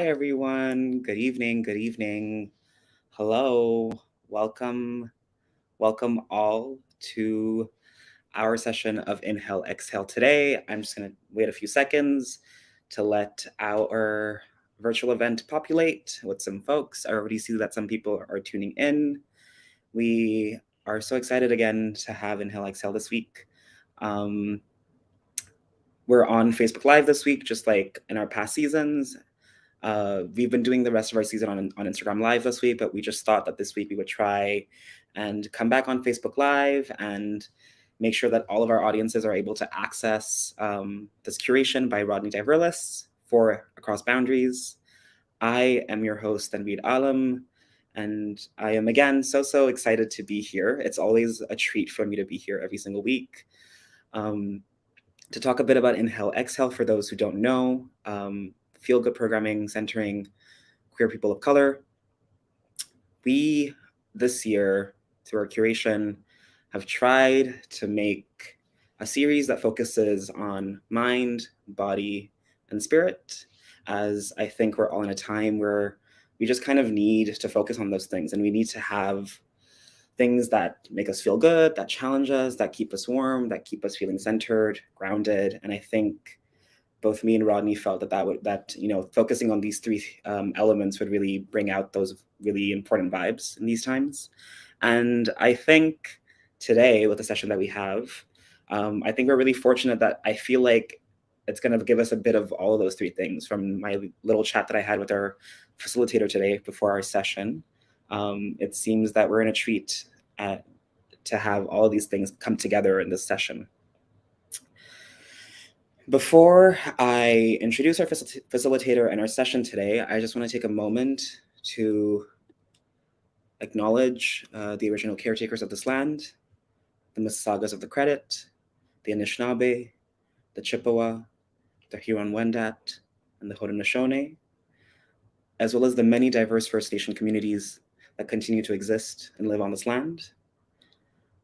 Hi, everyone. Good evening. Good evening. Hello. Welcome. Welcome all to our session of Inhale, Exhale today. I'm just going to wait a few seconds to let our virtual event populate with some folks. I already see that some people are tuning in. We are so excited again to have Inhale, Exhale this week. We're on Facebook Live this week, just like in our past seasons. We've been doing the rest of our season on Instagram Live this week, but we just thought that this week we would try and come back on Facebook Live and make sure that all of our audiences are able to access this curation by Rodney Diverlis for Across Boundaries. I am your host, Tanveed Alam, and I am again so excited to be here. It's always a treat for me to be here every single week. To talk a bit about Inhale, Exhale for those who don't know, feel-good programming centering queer people of color. We, this year, through our curation, have tried to make a series that focuses on mind, body, and spirit, as I think we're all in a time where we just kind of need to focus on those things, and we need to have things that make us feel good, that challenge us, that keep us warm, that keep us feeling centered, grounded. And I think both me and Rodney felt that focusing on these three elements would really bring out those really important vibes in these times. And I think today, with the session that we have, I think we're really fortunate that I feel like it's going to give us a bit of all of those three things from my little chat that I had with our facilitator today before our session. It seems that we're in a treat to have all of these things come together in this session. Before I introduce our facilitator and our session today, I just want to take a moment to acknowledge the original caretakers of this land, the Mississaugas of the Credit, the Anishinaabe, the Chippewa, the Huron-Wendat, and the Haudenosaunee, as well as the many diverse First Nation communities that continue to exist and live on this land.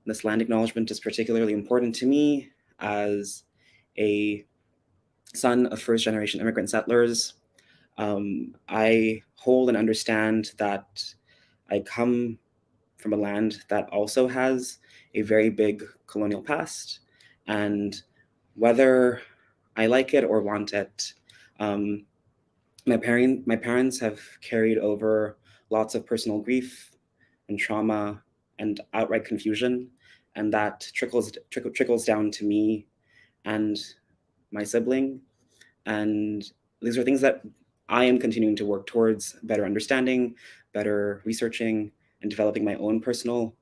This land acknowledgement is particularly important to me as a son of first-generation immigrant settlers. I hold and understand that I come from a land that also has a very big colonial past, and whether I like it or want it, my parents have carried over lots of personal grief and trauma and outright confusion, and that trickles down to me and my sibling. And these are things that I am continuing to work towards better understanding, better researching, and developing my own personal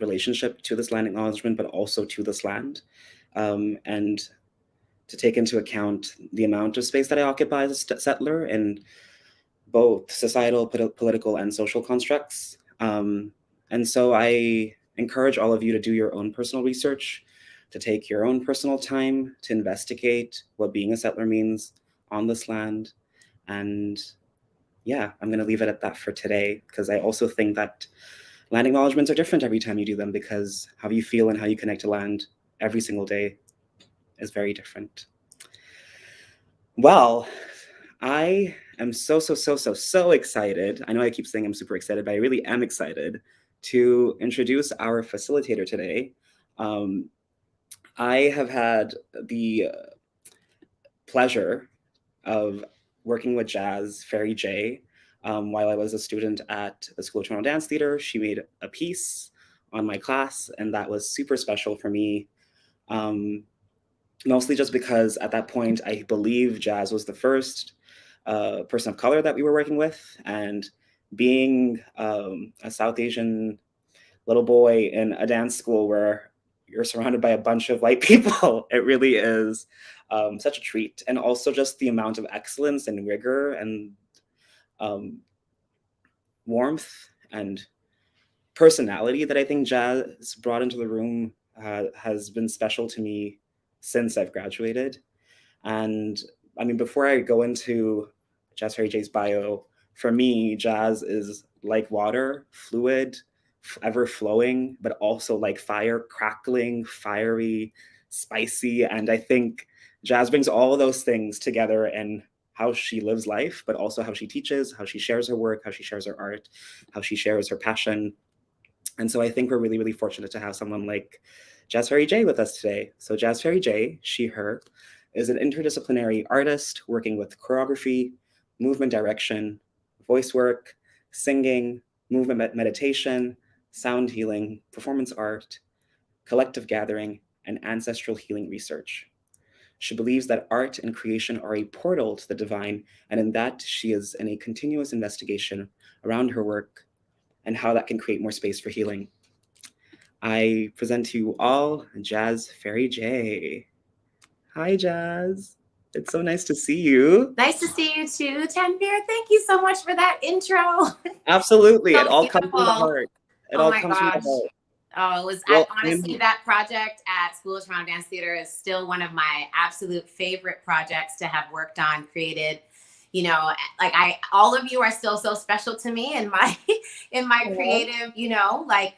relationship to this land acknowledgement, but also to this land. And to take into account the amount of space that I occupy as a settler in both societal, political, and social constructs. And so I encourage all of you to do your own personal research, to take your own personal time to investigate what being a settler means on this land. And yeah, I'm going to leave it at that for today, because I also think that land acknowledgements are different every time you do them, because how you feel and how you connect to land every single day is very different. Well, I am so excited. I know I keep saying I'm super excited, but I really am excited to introduce our facilitator today. I have had the pleasure of working with Jazz Fairy J while I was a student at the School of Toronto Dance Theatre. She made a piece on my class, and that was super special for me. Mostly just because at that point, I believe Jazz was the first person of color that we were working with. And being a South Asian little boy in a dance school where you're surrounded by a bunch of white people, it really is such a treat. And also just the amount of excellence and rigor and warmth and personality that I think Jazz brought into the room has been special to me since I've graduated. And I mean, before I go into Jazz Fairy J's bio, for me, jazz is like water, fluid, ever flowing, but also like fire, crackling, fiery, spicy. And I think jazz brings all of those things together in how she lives life, but also how she teaches, how she shares her work, how she shares her art, how she shares her passion. And so I think we're really, really fortunate to have someone like Jazz Fairy J with us today. So Jazz Fairy J, she, her, is an interdisciplinary artist working with choreography, movement direction, voice work, singing, movement meditation, sound healing, performance art, collective gathering, and ancestral healing research. She believes that art and creation are a portal to the divine, and in that she is in a continuous investigation around her work and how that can create more space for healing. I present to you all Jazz Fairy J. Hi, Jazz. It's so nice to see you. Nice to see you too, Tanvir. Thank you so much for that intro. Absolutely. So it all comes from the beautiful. heart. It Oh all my comes from the gosh. heart. Oh, it was Well, honestly, that project at School of Toronto Dance Theater is still one of my absolute favorite projects to have worked on, created. You know, like all of you are still so special to me in my creative, like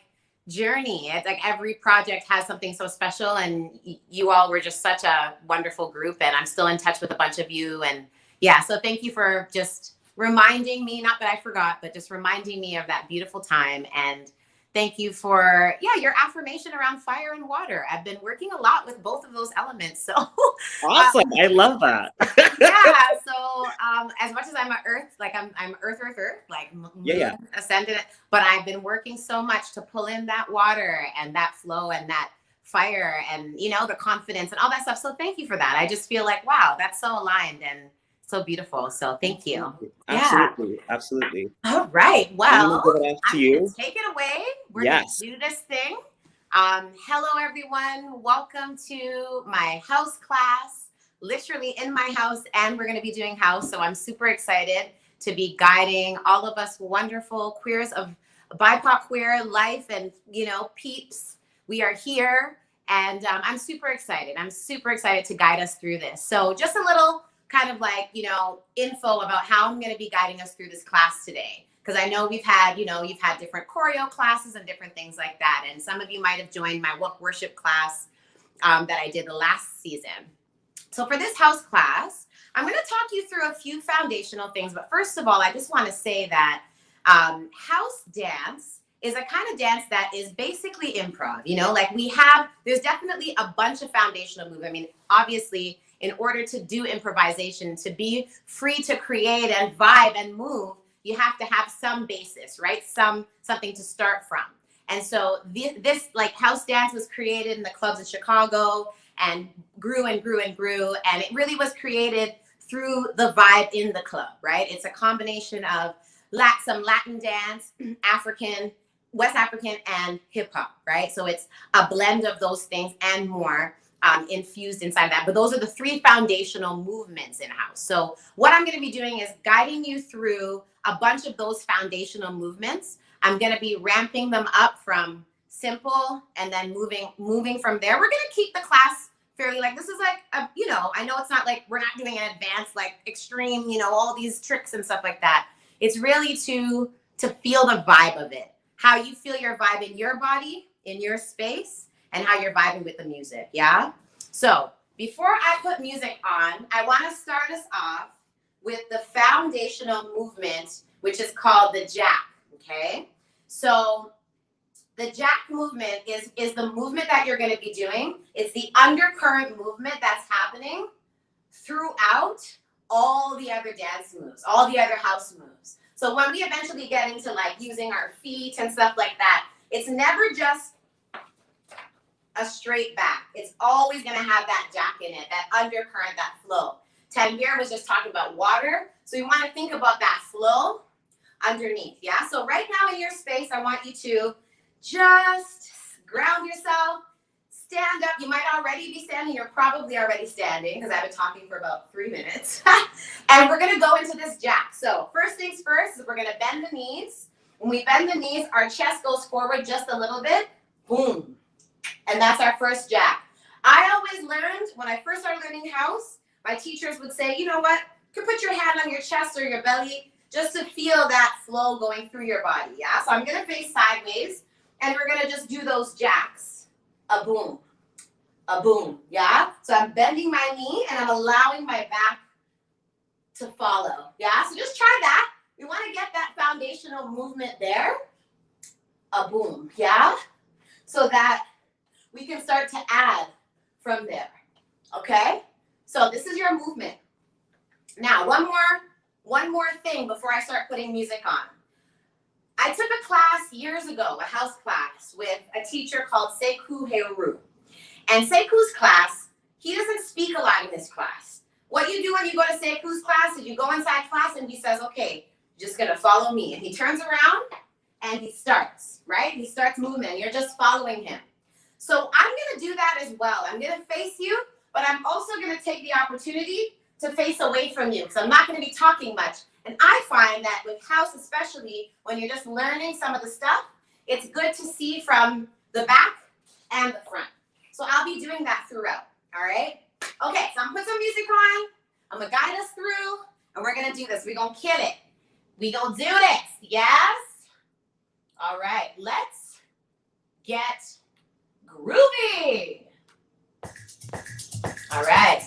journey. It's like every project has something so special, and you all were just such a wonderful group, and I'm still in touch with a bunch of you. And yeah, so thank you for just reminding me, not that I forgot, but just reminding me of that beautiful time. And thank you for, your affirmation around fire and water. I've been working a lot with both of those elements. So awesome. I love that. yeah. So as much as I'm an earth, like I'm earth, like moon ascendant, but I've been working so much to pull in that water and that flow and that fire and, the confidence and all that stuff. So thank you for that. I just feel like, wow, that's so aligned and so beautiful. So thank you. Absolutely. Yeah. Absolutely. All right. Well, I'm going to give it off to you. Take it away. We're going to do this thing. Hello, everyone. Welcome to my house class, literally in my house, and we're going to be doing house. So I'm super excited to be guiding all of us wonderful queers of BIPOC queer life and, peeps. We are here, and I'm super excited. I'm super excited to guide us through this. So just a little kind of like, info about how I'm going to be guiding us through this class today. Because I know you've had different choreo classes and different things like that. And some of you might have joined my worship class that I did the last season. So for this house class, I'm going to talk you through a few foundational things. But first of all, I just want to say that house dance is a kind of dance that is basically improv. There's definitely a bunch of foundational moves. I mean, obviously, in order to do improvisation, to be free to create and vibe and move, you have to have some basis, right? Something to start from. And so this like house dance was created in the clubs in Chicago and grew and grew and grew. And it really was created through the vibe in the club, right? It's a combination of some Latin dance, African, West African, and hip hop, right? So it's a blend of those things and more. Infused inside that. But those are the three foundational movements in house. So what I'm going to be doing is guiding you through a bunch of those foundational movements. I'm going to be ramping them up from simple and then moving from there. We're going to keep the class fairly this is like, I know it's not like we're not doing an advanced, like extreme, all these tricks and stuff like that. It's really to feel the vibe of it, how you feel your vibe in your body, in your space, and how you're vibing with the music, yeah? So before I put music on, I want to start us off with the foundational movement, which is called the jack, okay? So the jack movement is the movement that you're going to be doing. It's the undercurrent movement that's happening throughout all the other dance moves, all the other house moves. So when we eventually get into like using our feet and stuff like that, it's never just a straight back. It's always going to have that jack in it, that undercurrent, that flow. Tanvir was just talking about water. So you want to think about that flow underneath. Yeah. So right now in your space, I want you to just ground yourself, stand up. You might already be standing. You're probably already standing because I've been talking for about 3 minutes. And we're going to go into this jack. So first things first is we're going to bend the knees. When we bend the knees, our chest goes forward just a little bit. Boom. And that's our first jack. I always learned when I first started learning house, my teachers would say, you know what? You can put your hand on your chest or your belly just to feel that flow going through your body. Yeah. So I'm going to face sideways and we're going to just do those jacks. A boom. A boom. Yeah. So I'm bending my knee and I'm allowing my back to follow. Yeah, so just try that. We want to get that foundational movement there. A boom, yeah? So that we can start to add from there, okay? So this is your movement. Now, one more thing before I start putting music on. I took a class years ago, a house class, with a teacher called Sekou Heru. And Sekou's class, he doesn't speak a lot in this class. What you do when you go to Sekou's class is you go inside class and he says, okay, you're just gonna follow me. And he turns around and he starts, right? He starts moving and you're just following him. So I'm gonna do that as well. I'm gonna face you, but I'm also gonna take the opportunity to face away from you because I'm not gonna be talking much. And I find that with house, especially when you're just learning some of the stuff, it's good to see from the back and the front. So I'll be doing that throughout, all right? Okay, so I'm gonna put some music on. I'm gonna guide us through, and we're gonna do this. We're gonna kill it. We gonna do this, yes? All right, let's get groovy. All right.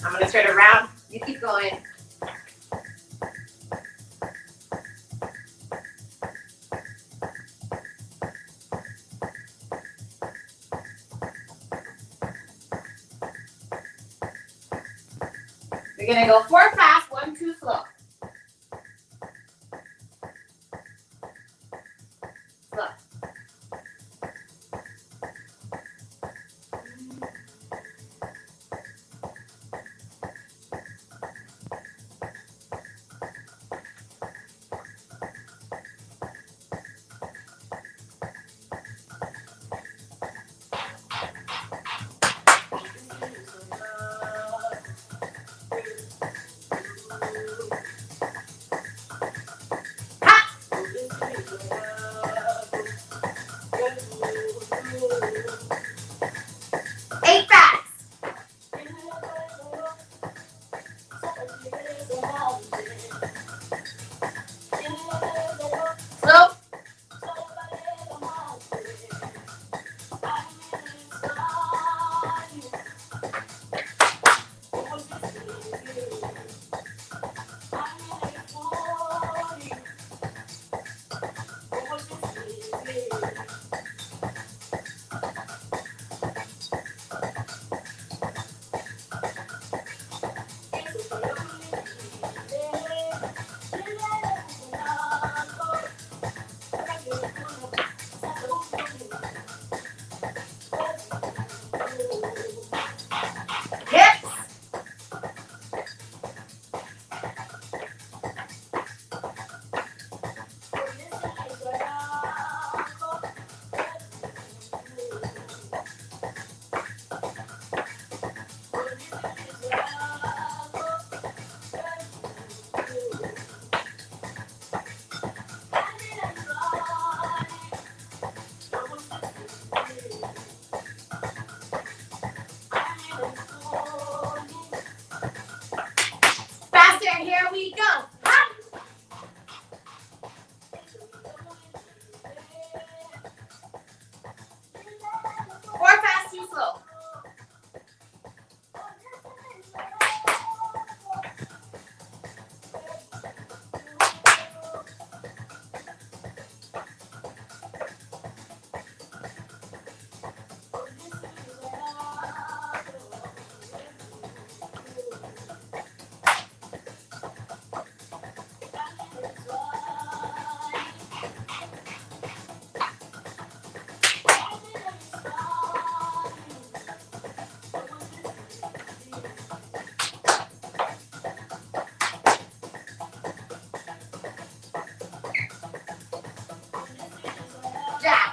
I'm gonna turn around. You keep going. We're gonna go 4 fast, 1, 2 slow. Slow. Ha! 8 fast. Slow. Hips. Faster, here we go. Ha! 4 fast, 2 slow. Jab.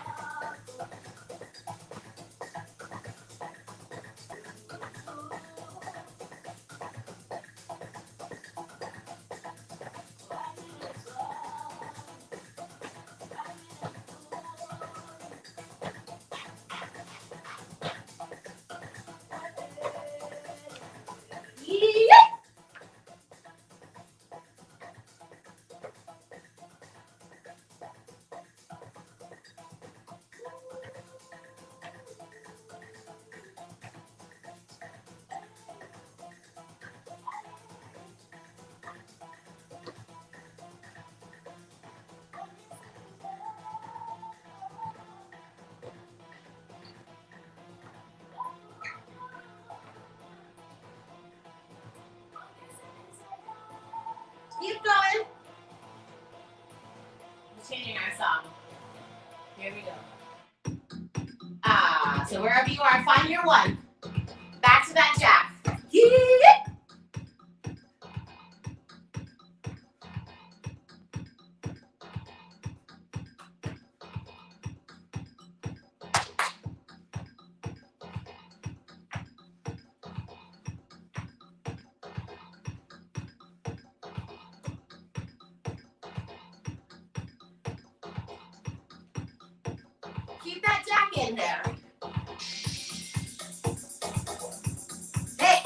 Keep going. We're changing our song. Here we go. So wherever you are, find your one. Back to that jack. Yeah. Keep that jack in there. Hey.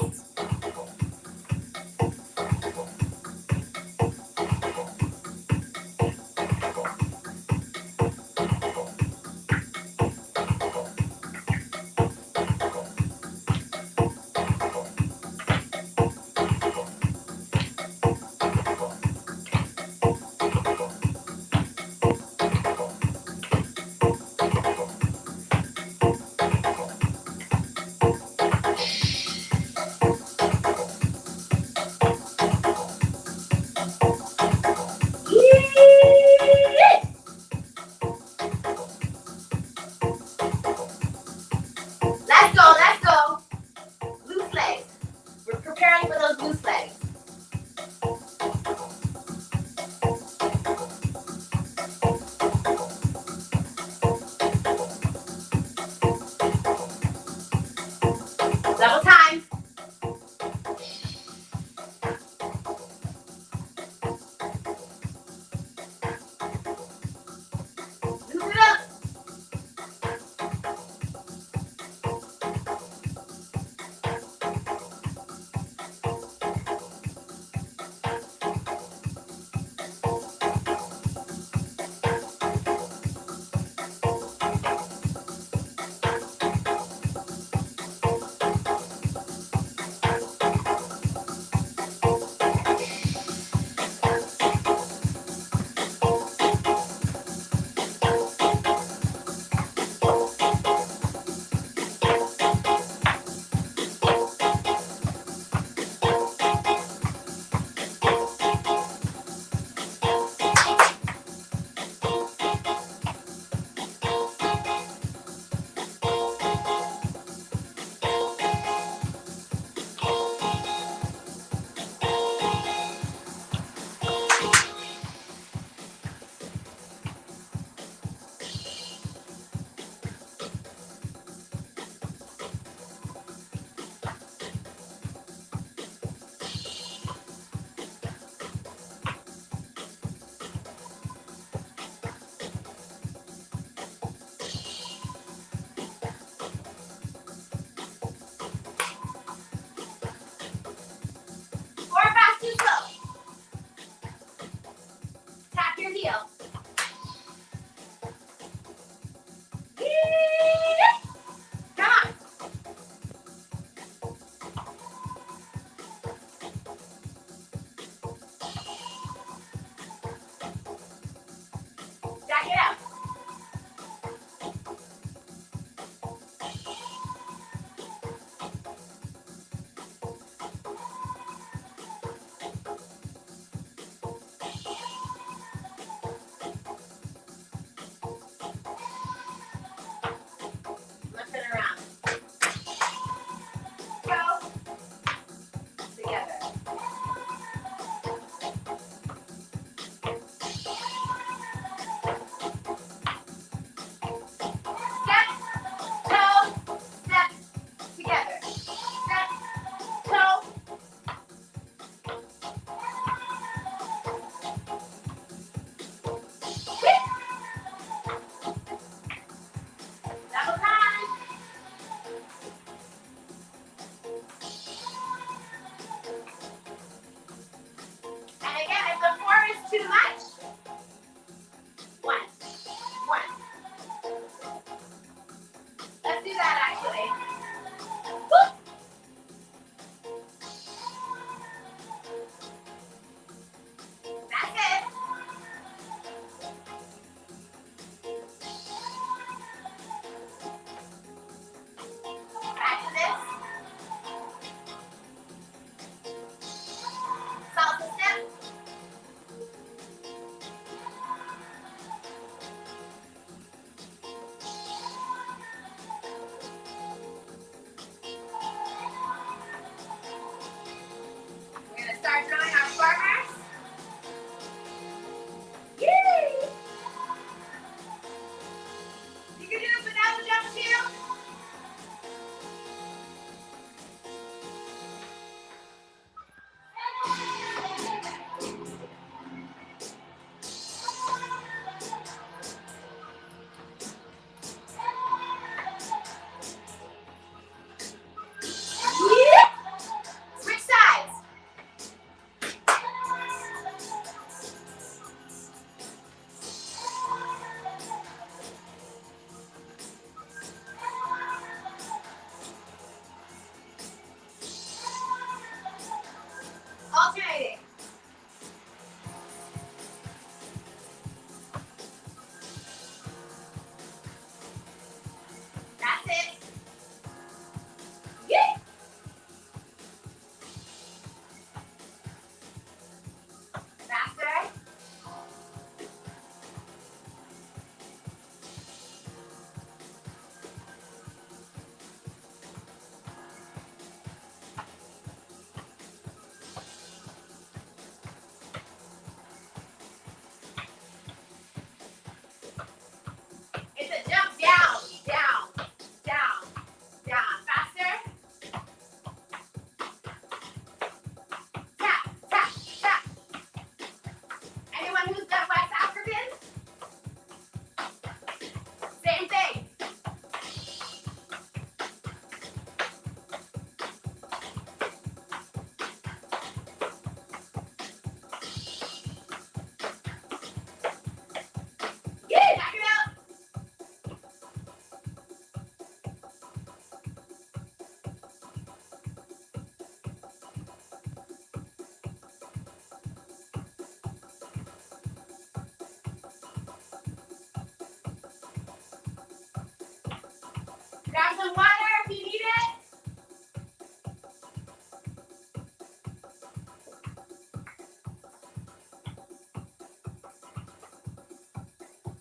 some water if you need it.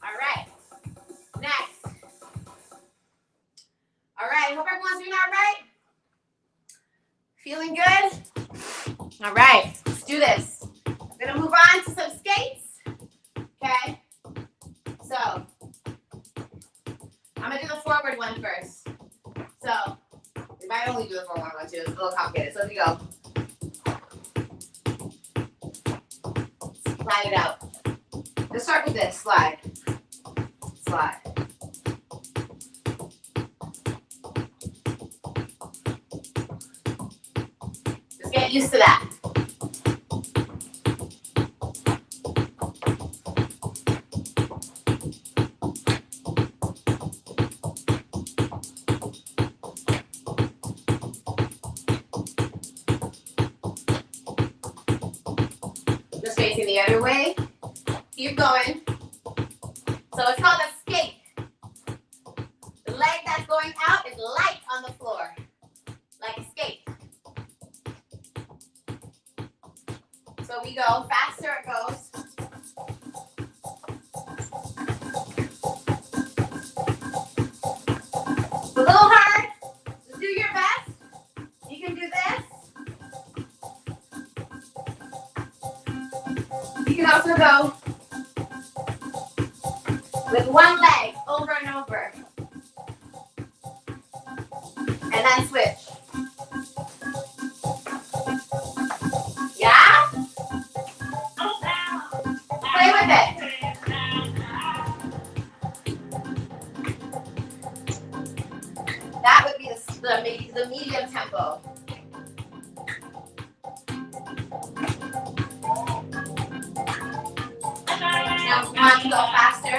All right. Next. All right. Hope everyone's doing all right. Feeling good? All right. Let's do this. We're going to move on to some skates. Okay. So, I'm going to do the forward one first. So, we might only do the forward one too. It's a little complicated. So, here we go. Slide it out. Let's start with this. Slide. Slide. Just get used to that. Just facing the other way. Keep going. So it's called a skate. The leg that's going out is light on the floor, like a skate. So we go, faster it goes. It's a little hard. Just do your best. You can do this. You can also go with one leg over and over. And then switch. Yeah? Play with it. That would be the medium tempo. Now we want to go faster.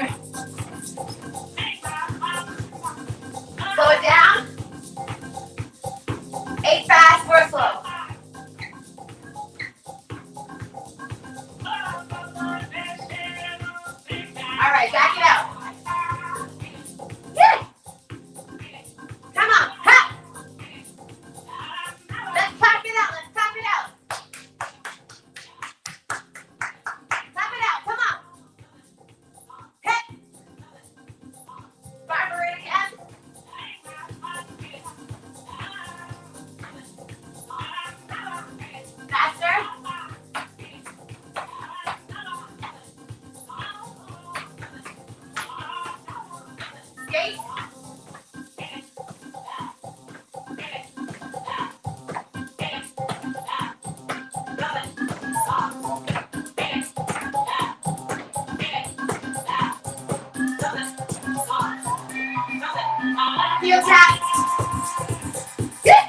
Slow it down. 8 fast, 4 slow. All right, back it out. Yeah. Come on, ha. Let's tap it out, let's tap it out. Tap it out, come on. Hit. Barbara it again. Faster. Skate. Heel tap. Sit.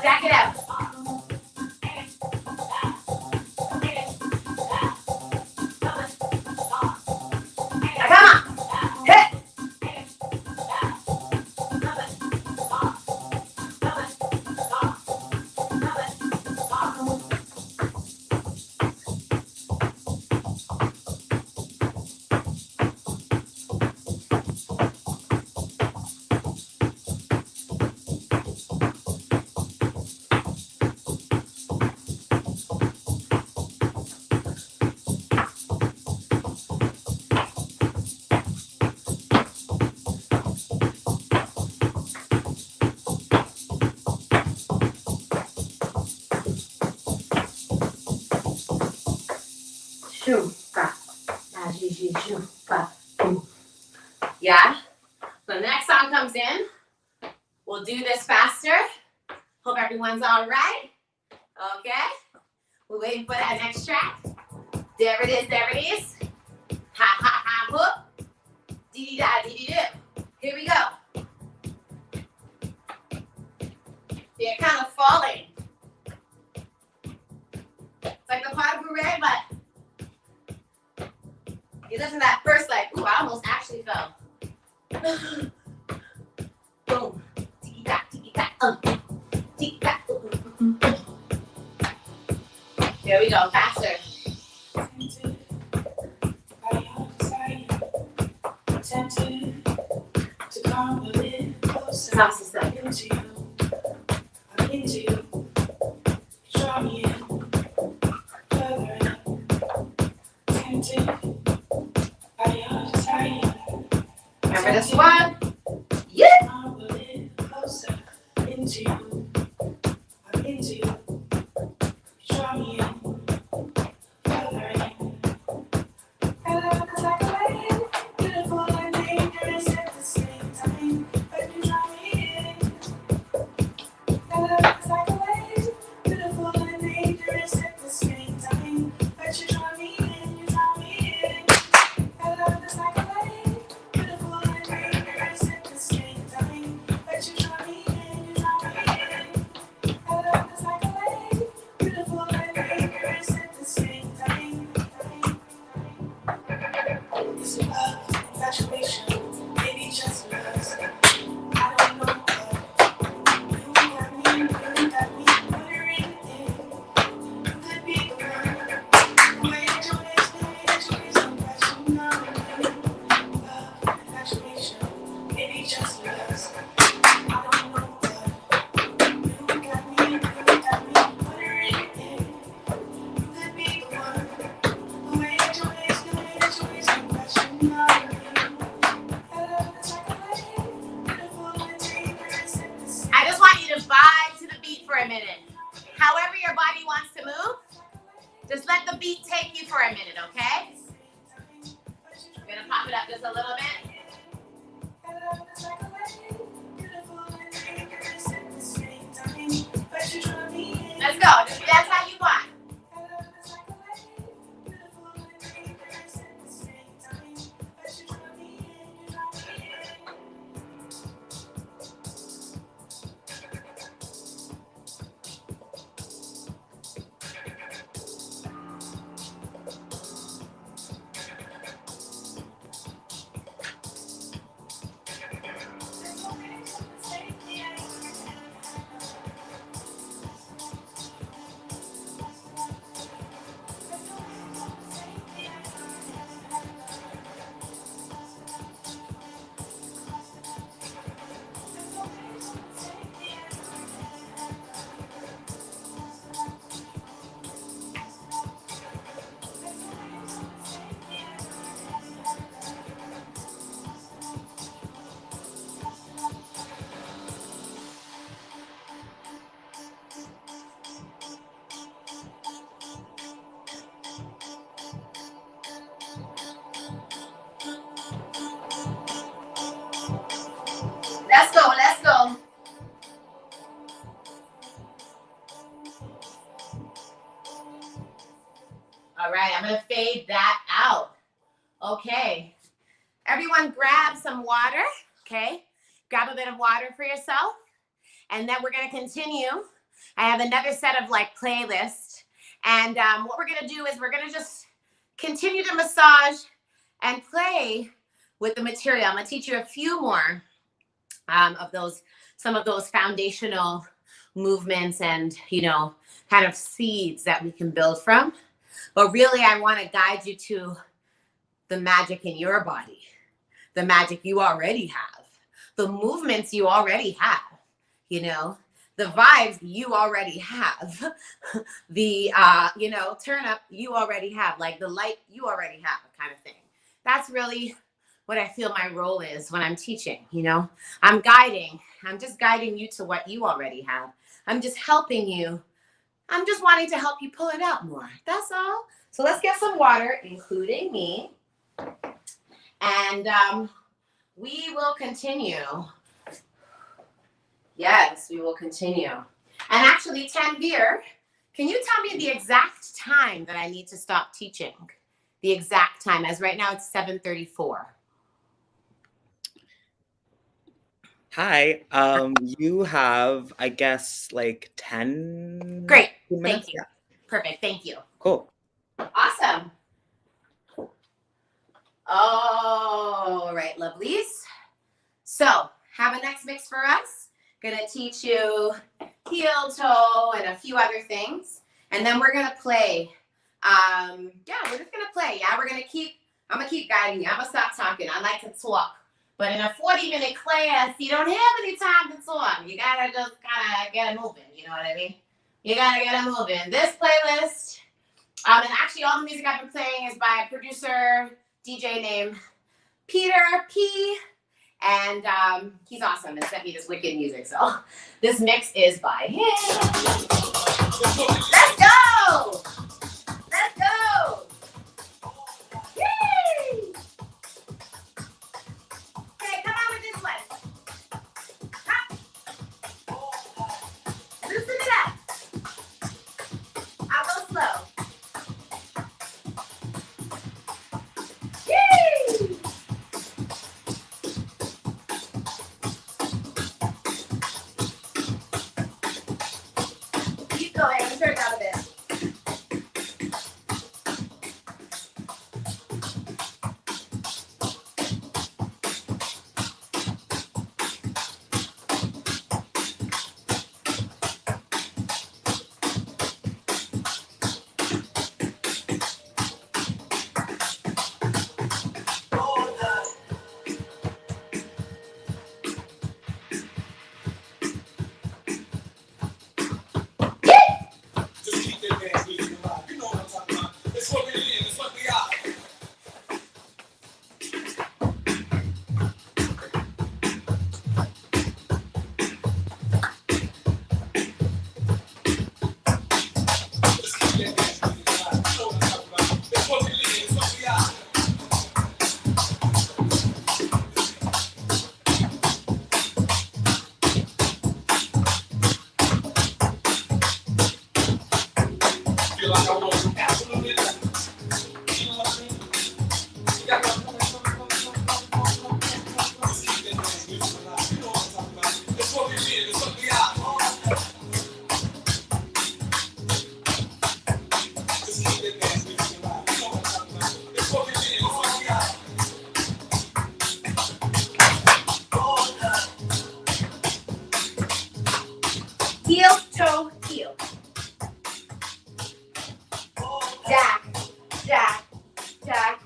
Jack it out. Come on. Hit. Yeah. When the next song comes in, we'll do this faster. Hope everyone's all right. Okay. We're waiting for that next track. There it is. There it is. Ha ha ha hook. Dee dee da dee dee do. Here we go. They're kind of falling. It's like the pot of red, but you listen to that first, like, ooh, I almost actually fell. Boom. Tiki tack, tiki tack. Tiki tack. There we go, faster. Tempted to come a little closer into you. I'm into you. Draw me in, further in. Tempted by your desire. Remember this one? Yeah. Come a little closer into you. I'm into you. Draw me in, further in. It's like a wave, beautiful and dangerous at the same time. But you draw me in. It's like a wave, beautiful and dangerous at the same time. But you draw me in, you draw me in. It's like a wave, beautiful and dangerous at the same time. But you draw me in, you draw me in. It's like a wave, beautiful and dangerous at the same time. Is it love, infatuation, maybe just lust? I don't know, but you got me wondering if you could be the one. The way that you is, the way that you is, I'm crashing on you. Love, infatuation, maybe just lust. I don't know, but you got me wondering if you could be the one. The way that you is, the way that you is, I'm crashing on you. I just want you to vibe to the beat for a minute. However your body wants to move, just let the beat take you for a minute, okay? I'm gonna pop it up just a little bit. Let's go. That's how you want. Let's go, let's go. All right, I'm gonna fade that out. Okay, everyone grab some water, okay? Grab a bit of water for yourself. And then we're gonna continue I have another set of like playlists. And what we're going to do is we're going to just continue to massage and play with the material. I'm going to teach you a few more of those, some of those foundational movements and, you know, kind of seeds that we can build from. But really, I want to guide you to the magic in your body, the magic you already have, the movements you already have, you know, the vibes you already have, the, you know, turn up you already have, like the light you already have kind of thing. That's really what I feel my role is when I'm teaching, you know. I'm just guiding you to what you already have. I'm just helping you. I'm just wanting to help you pull it out more. That's all. So let's get some water, including me. And we will continue. Yes, we will continue. And actually, Tanvir, can you tell me the exact time that I need to stop teaching? The exact time, as right now it's 7:34. Hi, you have, I guess, like 10 Great, minutes? thank you. Perfect, thank you. Cool. Awesome. All right, lovelies. So, have a next mix for us. Gonna teach you heel toe and a few other things. And then we're gonna play. Yeah, we're just gonna play. Yeah, I'm gonna keep guiding you. I'm gonna stop talking. I like to talk. But in a 40-minute class, you don't have any time to talk. You gotta just kinda get it moving, you know what I mean? You gotta get it moving. This playlist, and actually all the music I've been playing is by a producer, DJ named Peter P. And he's awesome and sent me this wicked music. So this mix is by him. Let's go! Let's go! Yay! Okay, come on with this one. Hop. Loosen it up. I'll go slow. Yay! Keep going. I'm turn it down a bit. Heel, toe, heel. Jack, jack, jack.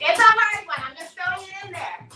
It's a hard one. I'm just throwing it in there.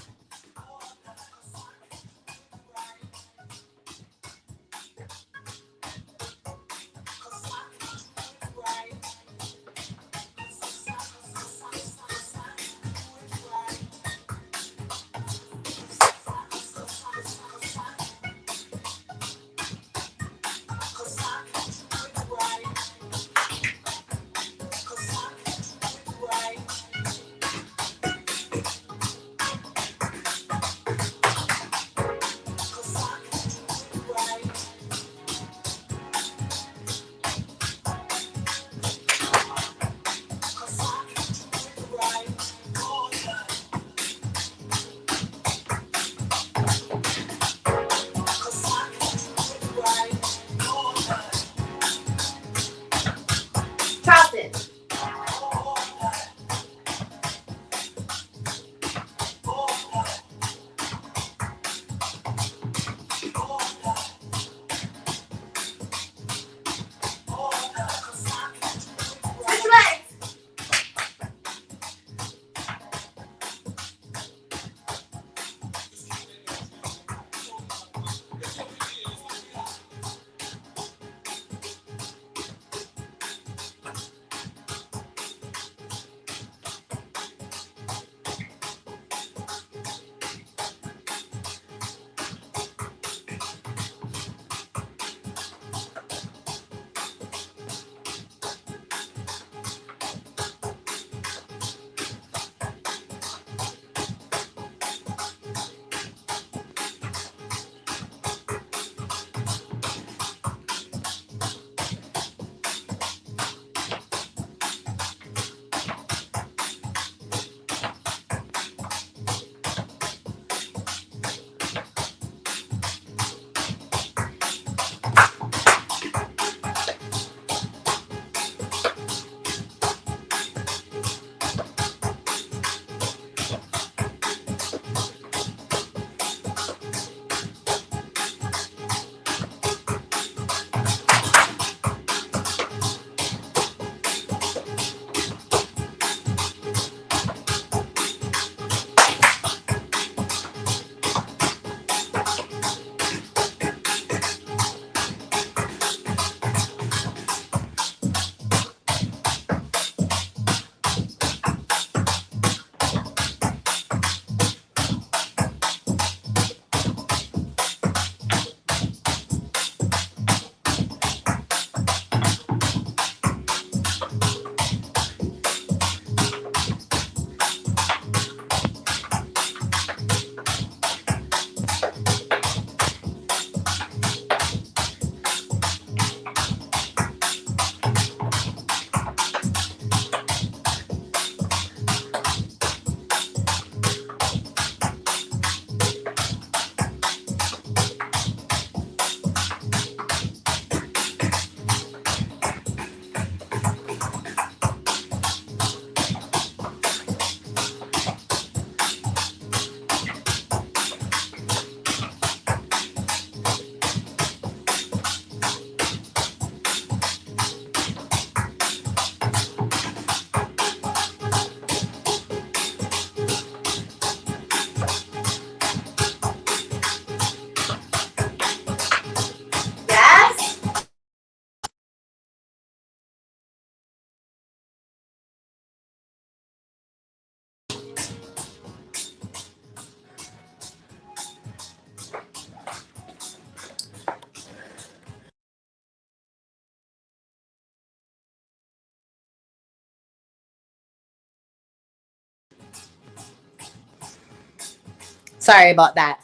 Sorry about that.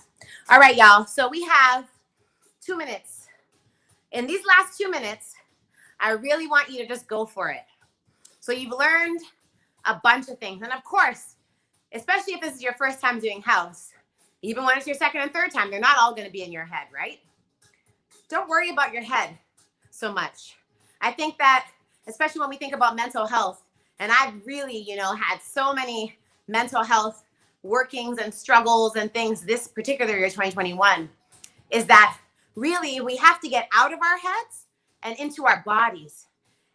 All right, y'all. So we have 2 minutes. In these last 2 minutes, I really want you to just go for it. So you've learned a bunch of things. And of course, especially if this is your first time doing house, even when it's your second and third time, they're not all going to be in your head, right? Don't worry about your head so much. I think that, especially when we think about mental health, and I've really, had so many mental health workings and struggles and things this particular year, 2021, is that really we have to get out of our heads and into our bodies.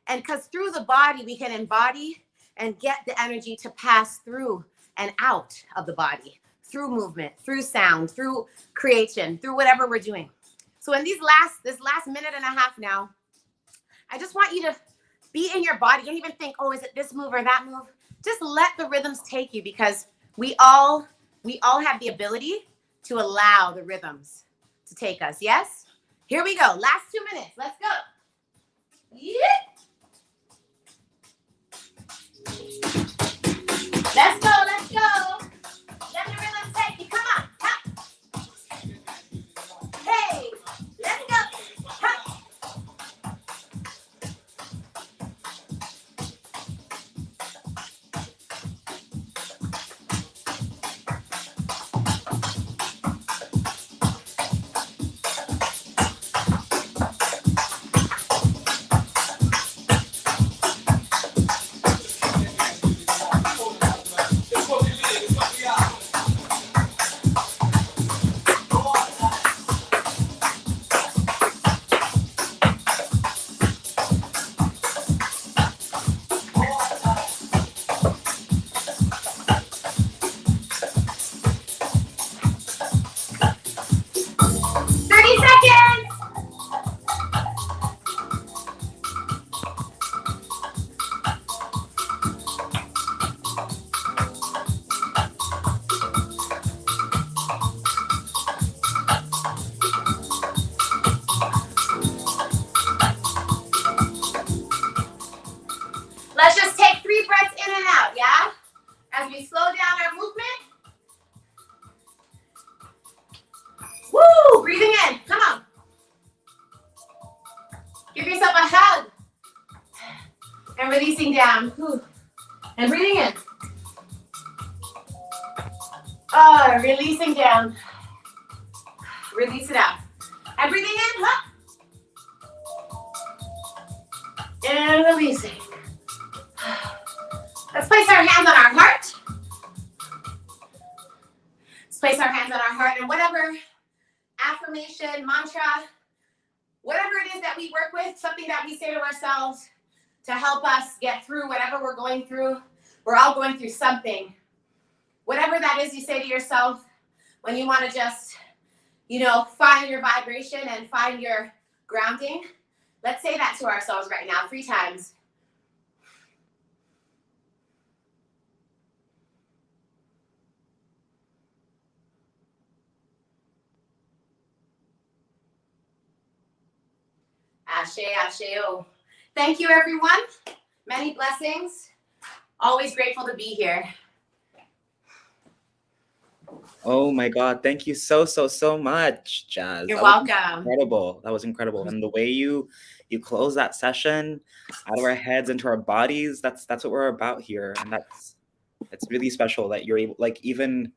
And because through the body, we can embody and get the energy to pass through and out of the body, through movement, through sound, through creation, through whatever we're doing. So in this last minute and a half now, I just want you to be in your body. Don't even think, oh, is it this move or that move? Just let the rhythms take you, because we all have the ability to allow the rhythms to take us. Yes? Here we go. Last 2 minutes. Let's go. Yeah. Let's go. Let's go. Let the rhythm take you. Come on. Hop. Hey. Let's go. Hop. Let's just take 3 breaths in and out, yeah? As we slow down our movement. Woo! Breathing in. Come on. Give yourself a hug. And releasing down. Whew. And breathing in. Oh, releasing down. Release it out. And breathing in. Huh? And releasing. Let's place our hands on our heart. Let's place our hands on our heart, and whatever affirmation, mantra, whatever it is that we work with, something that we say to ourselves to help us get through whatever we're going through. We're all going through something. Whatever that is you say to yourself when you want to just, find your vibration and find your grounding. Let's say that to ourselves right now 3 times. Ashe, Asheo. Thank you, everyone. Many blessings. Always grateful to be here. Oh my God. Thank you so much, Jazz. You're welcome. Incredible. That was incredible. And the way you close that session out of our heads into our bodies, that's what we're about here. And it's really special that you're able, like, even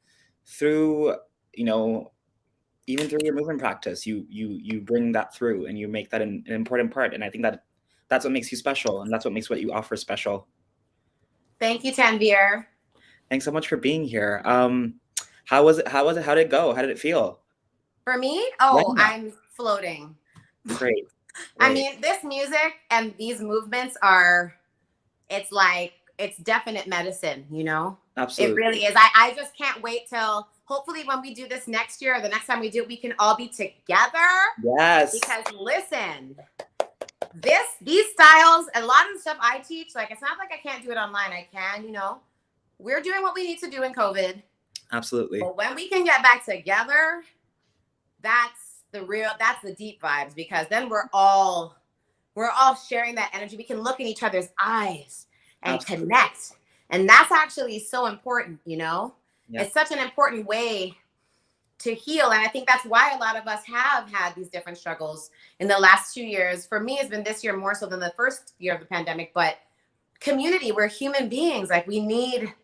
through your movement practice, you bring that through and you make that an important part. And I think that's what makes you special, and that's what makes what you offer special. Thank you, Tanvir. Thanks so much for being here. How was it? How did it go? How did it feel? For me? Oh, yeah. I'm floating. Great. I mean, this music and these movements it's definite medicine, Absolutely. It really is. I just can't wait till, hopefully when we do this next year or the next time we do it, we can all be together. Yes. Because listen, these styles, a lot of the stuff I teach, it's not like I can't do it online. I can, we're doing what we need to do in COVID. Absolutely. But when we can get back together, that's the deep vibes, because then we're all sharing that energy. We can look in each other's eyes and Absolutely. Connect. And that's actually so important, Yes. It's such an important way to heal. And I think that's why a lot of us have had these different struggles in the last 2 years. For me, it's been this year more so than the first year of the pandemic, but community, we're human beings. Like we need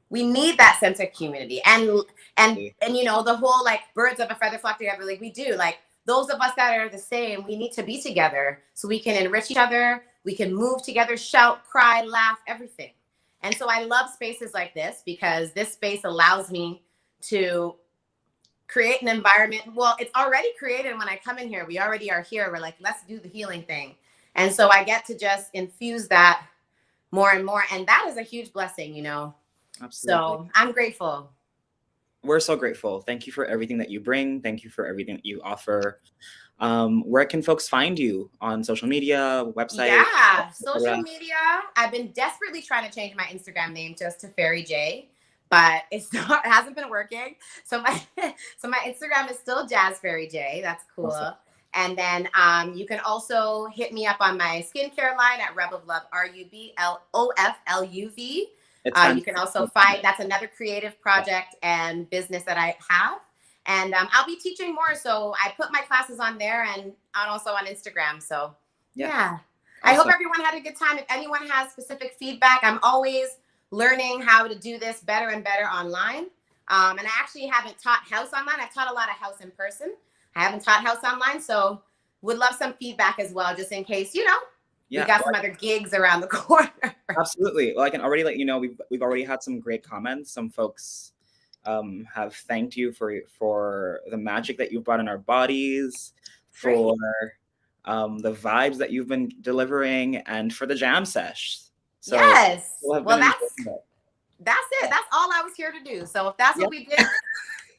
that sense of community and you know, the whole like birds of a feather flock together. Like we do, like those of us that are the same, we need to be together so we can enrich each other. We can move together, shout, cry, laugh, everything. And so I love spaces like this because this space allows me to create an environment. Well, it's already created when I come in here. We already are here. We're like, let's do the healing thing. And so I get to just infuse that more and more. And that is a huge blessing, you know? Absolutely. So I'm grateful. We're so grateful. Thank you for everything that you bring. Thank you for everything that you offer. Where can folks find you on social media, website? Yeah, social media. I've been desperately trying to change my Instagram name just to Fairy J, but it hasn't been working. So my Instagram is still Jazz Fairy J. That's cool. Awesome. And then you can also hit me up on my skincare line at Reb of Love, RUBLOFLUV. You can also find, that's another creative project and business that I have. And I'll be teaching more. So I put my classes on there and also on Instagram. So yeah. Awesome. I hope everyone had a good time. If anyone has specific feedback, I'm always learning how to do this better and better online. And I actually haven't taught house online. I've taught a lot of house in person. I haven't taught house online. So would love some feedback as well, just in case, you know, we got some other gigs around the corner. Absolutely. Well, I can already let you know, we've already had some great comments. Some folks have thanked you for the magic that you've brought in our bodies, for the vibes that you've been delivering, and for the jam sesh. So yes. Well, that's it. That's all I was here to do. So if that's what we did,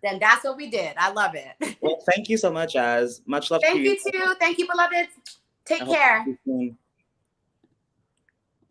then that's what we did. I love it. Well, thank you so much, Az. Much love to you. Thank you too. Thank you, beloveds. Take care.